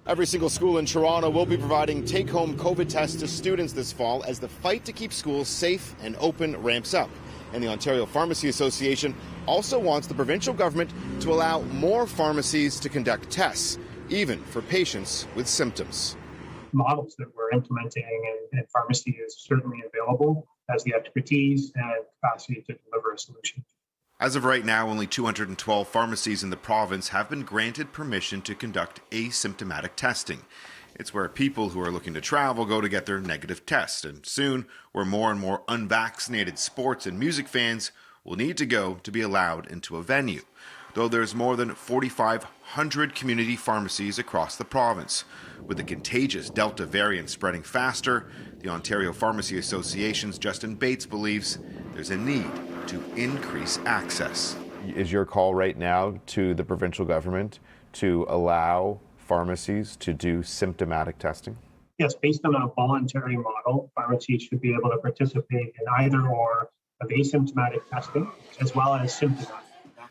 Every single school in Toronto will be providing take-home COVID tests to students this fall as the fight to keep schools safe and open ramps up. And the Ontario Pharmacy Association also wants the provincial government to allow more pharmacies to conduct tests, even for patients with symptoms. Models that we're implementing in pharmacy is certainly available, has the expertise and capacity to deliver a solution. As of right now, only 212 pharmacies in the province have been granted permission to conduct asymptomatic testing. It's where people who are looking to travel go to get their negative test, and soon, where more and more unvaccinated sports and music fans will need to go to be allowed into a venue. Though there's more than 4,500 community pharmacies across the province. With the contagious Delta variant spreading faster, the Ontario Pharmacy Association's Justin Bates believes there's a need to increase access. Is your call right now to the provincial government to allow pharmacies to do symptomatic testing? Yes, based on a voluntary model, pharmacies should be able to participate in either or of asymptomatic testing as well as symptomatic.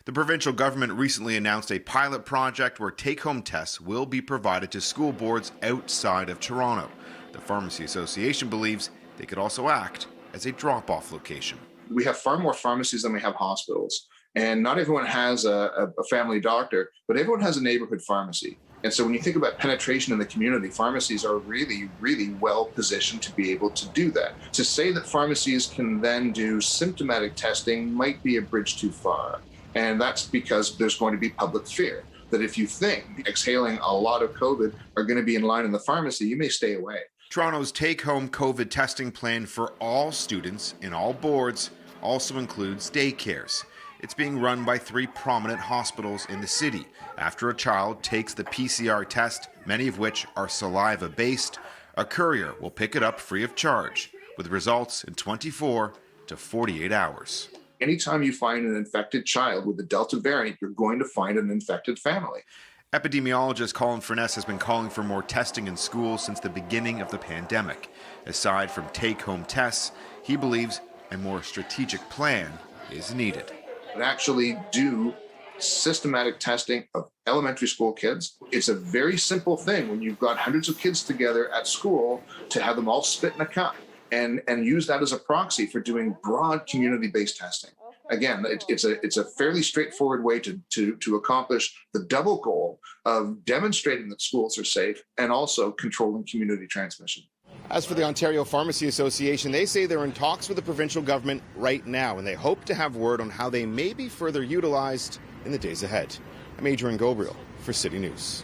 The provincial government recently announced a pilot project where take-home tests will be provided to school boards outside of Toronto. The Pharmacy Association believes they could also act as a drop-off location. We have far more pharmacies than we have hospitals. And not everyone has a family doctor, but everyone has a neighborhood pharmacy. And so when you think about penetration in the community, pharmacies are really, really well positioned to be able to do that. To say that pharmacies can then do symptomatic testing might be a bridge too far. And that's because there's going to be public fear that if you think exhaling a lot of COVID are going to be in line in the pharmacy, you may stay away. Toronto's take-home COVID testing plan for all students in all boards also includes daycares. It's being run by 3 prominent hospitals in the city. After a child takes the PCR test, many of which are saliva-based, a courier will pick it up free of charge, with results in 24 to 48 hours. Anytime you find an infected child with the Delta variant, you're going to find an infected family. Epidemiologist Colin Furness has been calling for more testing in schools since the beginning of the pandemic. Aside from take-home tests, he believes a more strategic plan is needed. And actually do systematic testing of elementary school kids. It's a very simple thing when you've got hundreds of kids together at school to have them all spit in a cup and use that as a proxy for doing broad community-based testing. Again, it's a fairly straightforward way to accomplish the double goal of demonstrating that schools are safe and also controlling community transmission. As for the Ontario Pharmacy Association, they say they're in talks with the provincial government right now, and they hope to have word on how they may be further utilized in the days ahead. I'm Adrian Ghobrial for City News.